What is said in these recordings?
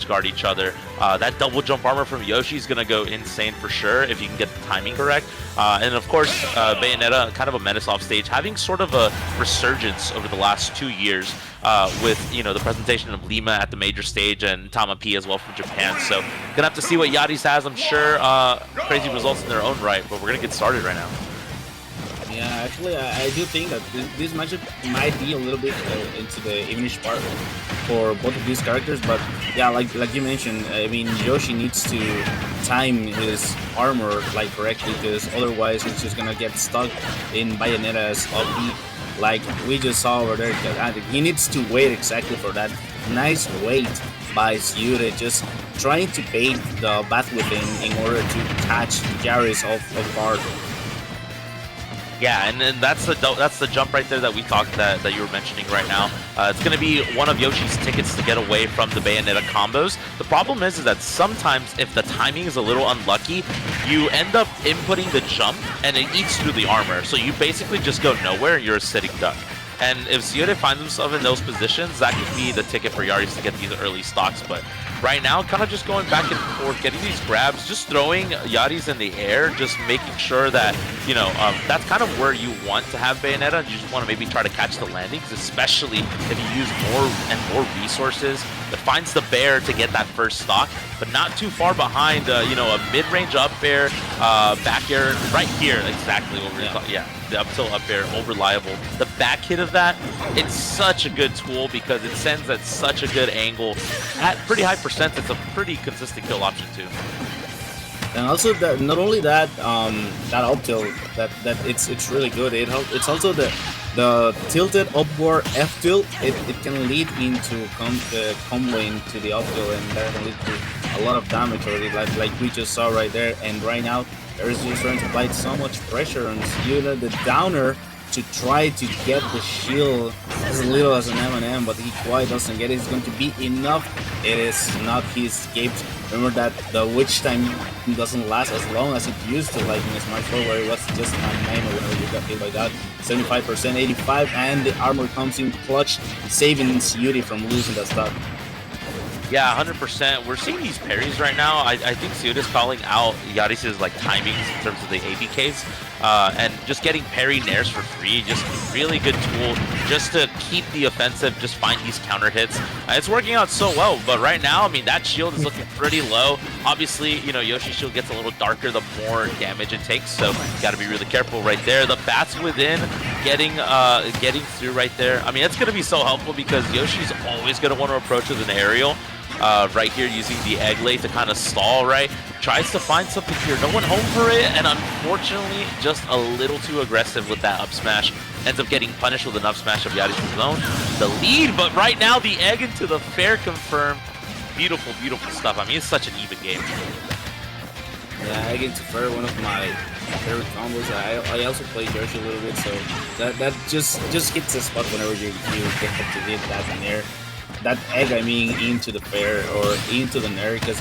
to guard each other. That double jump armor from Yoshi is going to go insane for sure if you can get the timing correct. And of course, Bayonetta, kind of a menace off stage, having sort of a resurgence over the last 2 years with, you know, the presentation of Lima at the major stage and Tama P as well from Japan. So gonna have to see what Yariz has. I'm sure crazy results in their own right, but we're gonna get started right now. Yeah, actually, I do think that this matchup might be a little bit into the evenish part for both of these characters, but yeah, like you mentioned, I mean, Yoshi needs to time his armor like correctly, because otherwise he's just gonna get stuck in Bayonetta's up like we just saw over there. He needs to wait exactly for that nice wait by Ziude, just trying to bait the Bat Within in order to catch Yariz off guard. Yeah, and then that's the jump right there that we talked that you were mentioning right now. It's going to be one of Yoshi's tickets to get away from the Bayonetta combos. The problem is that sometimes if the timing is a little unlucky, you end up inputting the jump and it eats through the armor. So you basically just go nowhere and you're a sitting duck. And if Ziude finds himself in those positions, that could be the ticket for Yariz to get these early stocks. But right now, kind of just going back and forth, getting these grabs, just throwing Yariz in the air, just making sure that, you know, that's kind of where you want to have Bayonetta. You just want to maybe try to catch the landings, especially if you use more and more resources. It finds the bear to get that first stock, but not too far behind, you know, a mid-range up air, back air, right here, exactly what we're talking. Yeah, the up tilt up air, all reliable. The back hit of that, it's such a good tool because it sends at such a good angle. At pretty high percent, it's a pretty consistent kill option too. And also, that not only that, that up tilt, that it's really good. It's also the tilted upward F tilt. It can lead into combo into the up tilt, and that can lead to a lot of damage already, like we just saw right there. And right now, Yariz is trying to apply so much pressure on Ziude, the downer, to try to get the shield as little as an M&M, but he quite doesn't get it. It's going to be enough. It is not. He escaped. Remember that the witch time doesn't last as long as it used to, like in Smash 4, where it was just a 9 or whenever you got hit by that. 75%, 85, and the armor comes in clutch, saving Ziude from losing that stock. Yeah, 100%. We're seeing these parries right now. I think Ziude is calling out Yariz's like timings in terms of the ABKs, and just getting parry nairs for free. Just really good tool just to keep the offensive, just find these counter hits. It's working out so well, but right now, I mean, that shield is looking pretty low. Obviously, you know, Yoshi's shield gets a little darker the more damage it takes, so you got to be really careful right there. The Bats Within getting through right there. I mean, it's going to be so helpful because Yoshi's always going to want to approach with an aerial. Right here, using the egg lay to kind of stall, right? Tries to find something here. No one home for it, and unfortunately, just a little too aggressive with that up smash. Ends up getting punished with an up smash of Yariz's own. The lead, but right now, the egg into the fair confirm. Beautiful, beautiful stuff. I mean, it's such an even game. Yeah, egg into fair, one of my favorite combos. I also play Yoshi a little bit, so that just hits the spot whenever you get to hit that in there. That egg, I mean, into the fair or into the nair, because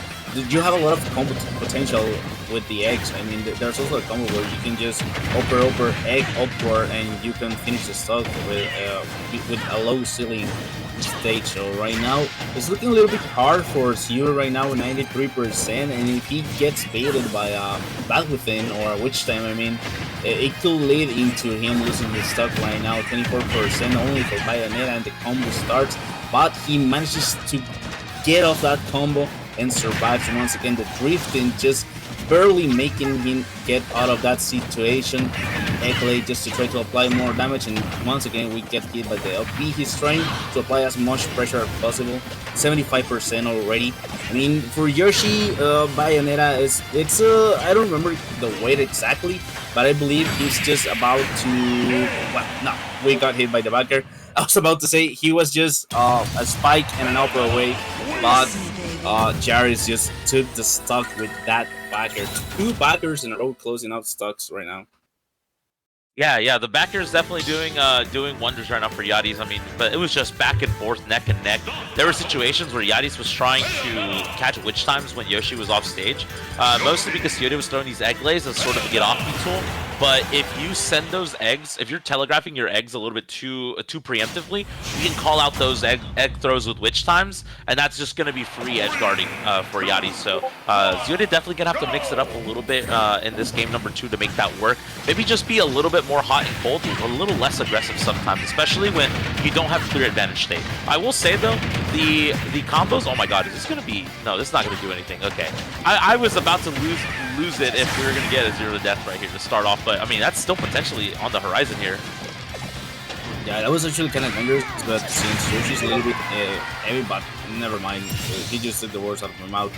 you have a lot of combo potential with the eggs. I mean, there's also a combo where you can just upper egg upward and you can finish the stock with a low ceiling stage. So right now, it's looking a little bit hard for Ziude right now with 93%, and if he gets baited by a Bat Within or a Witch Time, I mean, it could lead into him losing his stock right now. 24% only for Bayonetta, and the combo starts. But he manages to get off that combo and survives once again. The drifting just barely making him get out of that situation. Egglay just to try to apply more damage, and once again we get hit by the LP. He's trying to apply as much pressure as possible. 75% already. I mean, for Yoshi, Bayonetta it's I don't remember the weight exactly, but I believe he's just about to. Well, no, we got hit by the backer. I was about to say he was just a spike and an upper away, but Yariz just took the stock with that backer. 2 backers in a row closing out stocks right now. Yeah, the backer is definitely doing wonders right now for Yariz. I mean, but it was just back and forth, neck and neck. There were situations where Yariz was trying to catch witch times when Yoshi was off stage, mostly because Ziude was throwing these egg lays as sort of a get off me tool. But if you send those eggs, if you're telegraphing your eggs a little bit too preemptively, you can call out those egg throws with witch times, and that's just going to be free edge guarding for Yari. So Ziude definitely going to have to mix it up a little bit in this game number 2 to make that work. Maybe just be a little bit more hot and cold, a little less aggressive sometimes, especially when you don't have clear advantage state. I will say though, the combos, oh my god, is this going to be, no, this is not going to do anything. Okay, I was about to lose it if we were going to get a 0 to death right here to start off, but I mean, that's still potentially on the horizon here. Yeah, that was actually kind of dangerous, but since Yoshi's a little bit heavy, but never mind. He just took the words out of my mouth.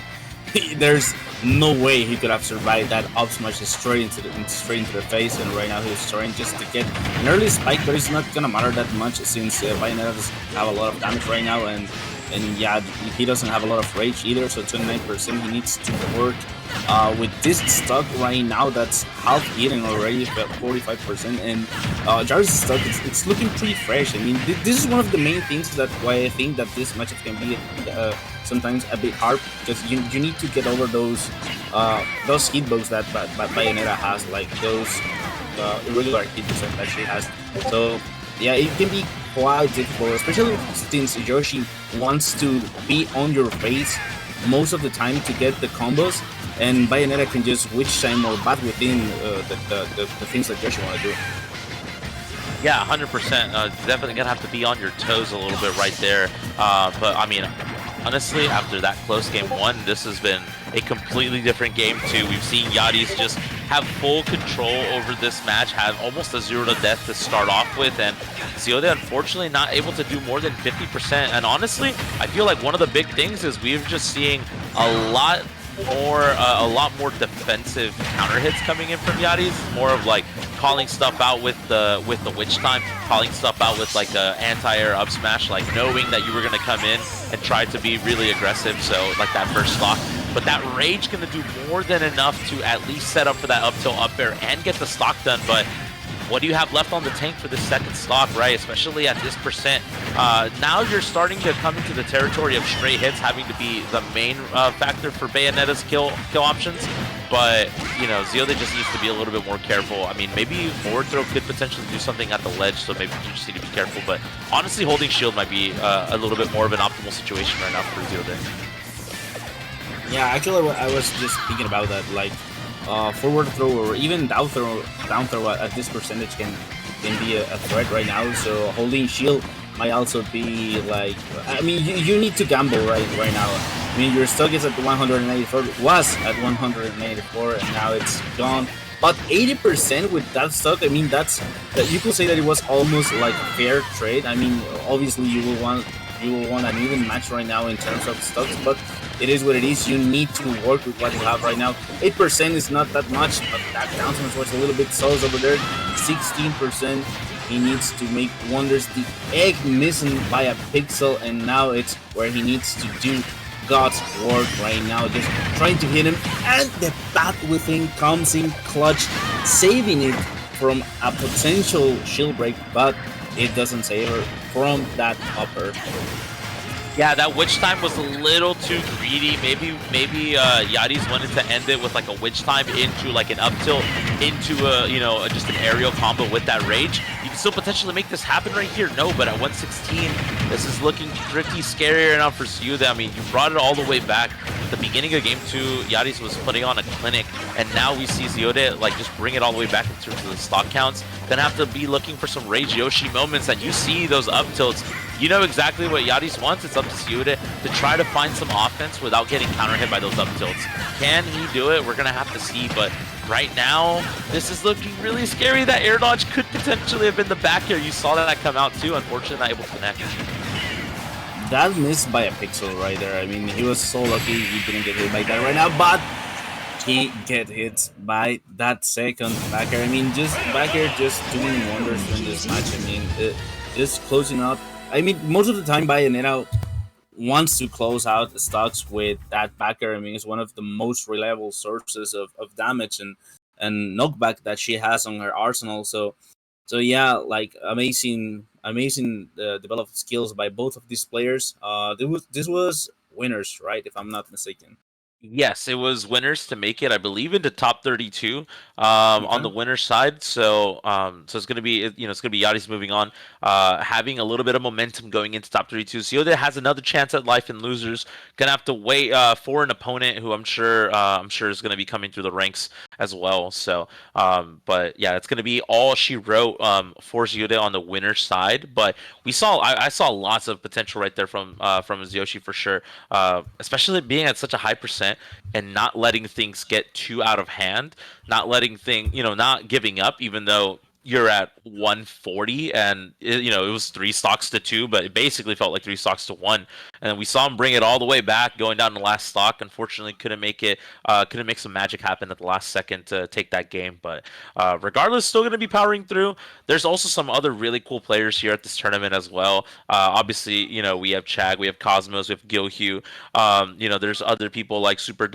There's no way he could have survived that up smash straight into the face, and right now he's trying just to get an early spike, but it's not gonna matter that much since Bayonetta does have a lot of damage right now, and yeah, he doesn't have a lot of rage either, so 29% he needs to work with this stock right now that's half eaten already, about 45%, and Yariz stock, it's looking pretty fresh. I mean, this is one of the main things that why I think that this matchup can be sometimes a bit hard, because you need to get over those hitbox that Bayonetta has, like those irregular hitbox that she has. So yeah, it can be quite difficult, especially since Yoshi wants to be on your face most of the time to get the combos, and Bayonetta can just witch time or bat within the things that Yoshi want to do. Yeah, 100%. Definitely gonna have to be on your toes a little bit right there. But I mean, honestly, after that close game 1, this has been a completely different game 2. We've seen Yariz just have full control over this match, have almost a 0 to death to start off with, and Ziude unfortunately not able to do more than 50%. And honestly, I feel like one of the big things is we're just seeing a lot more defensive counter hits coming in from Yariz. More of like calling stuff out with the witch time, calling stuff out with like a anti-air up smash, like knowing that you were gonna come in and try to be really aggressive. So like that first stock, but that rage gonna do more than enough to at least set up for that up tilt up air and get the stock done. But what do you have left on the tank for the second stock, right? Especially at this percent. Now you're starting to come into the territory of stray hits having to be the main factor for Bayonetta's kill options. But, you know, Ziude just needs to be a little bit more careful. I mean, maybe forward throw could potentially do something at the ledge, so maybe you just need to be careful. But honestly, holding shield might be a little bit more of an optimal situation right now for Ziude. Yeah, actually, I was just thinking about that, like, forward throw or even down throw at this percentage can be a threat right now. So holding shield might also be like, I mean, you need to gamble right now. I mean, your stock is at 184, was at 184, and now it's gone. But 80% with that stock, I mean, you could say that it was almost like a fair trade. I mean, obviously you will want an even match right now in terms of stocks, but it is what it is. You need to work with what you have right now. 8% is not that much, but that down smash was a little bit sauce over there. 16%. He needs to make wonders. The egg missing by a pixel, and now it's where he needs to do God's work right now. Just trying to hit him, and the bat within comes in clutch, saving it from a potential shield break, but it doesn't save her from that upper. Yeah, that witch time was a little too greedy. Maybe Yariz wanted to end it with like a witch time into like an up tilt into a, you know, just an aerial combo with that rage. You can still potentially make this happen right here. No, but at 116, this is looking pretty scarier now for Ziude. I mean, you brought it all the way back. At the beginning of game 2, Yariz was putting on a clinic, and now we see Ziude like just bring it all the way back in terms of the stock counts. Gonna have to be looking for some rage Yoshi moments, and you see those up tilts. You know exactly what Yariz wants. It's up to Ziude to try to find some offense without getting counter hit by those up tilts. Can he do it? We're going to have to see, but right now, this is looking really scary. That air dodge could potentially have been the back air. You saw that come out too. Unfortunately, not able to connect. That missed by a pixel right there. I mean, he was so lucky he didn't get hit by that right now, but he get hit by that second back air. I mean, just back air just doing wonders in this match. I mean, just closing out. I mean, most of the time, Bayonetta wants to close out the stocks with that backer. I mean, it's one of the most reliable sources of damage and knockback that she has on her arsenal. So yeah, like amazing developed skills by both of these players. This was winners, right? If I'm not mistaken. Yes, it was winners to make it, I believe, into top 32 on the Okay. winner's side. So it's gonna be it's gonna be Yariz moving on, having a little bit of momentum going into top 32. Ziude has another chance at life in losers. Gonna have to wait for an opponent who I'm sure is gonna be coming through the ranks as well. But yeah, it's gonna be all she wrote for Ziude on the winner's side. But I saw lots of potential right there from Yoshi for sure, especially being at such a high percent and not letting things get too out of hand, not letting not giving up, even though you're at 140 and it was 3 stocks to 2, but it basically felt like 3 stocks to 1. And we saw him bring it all the way back, going down the last stock. Unfortunately, couldn't make some magic happen at the last second to take that game. But regardless, still going to be powering through. There's also some other really cool players here at this tournament as well. Obviously, we have Chag, we have Cosmos, we have Gilhue. There's other people like Super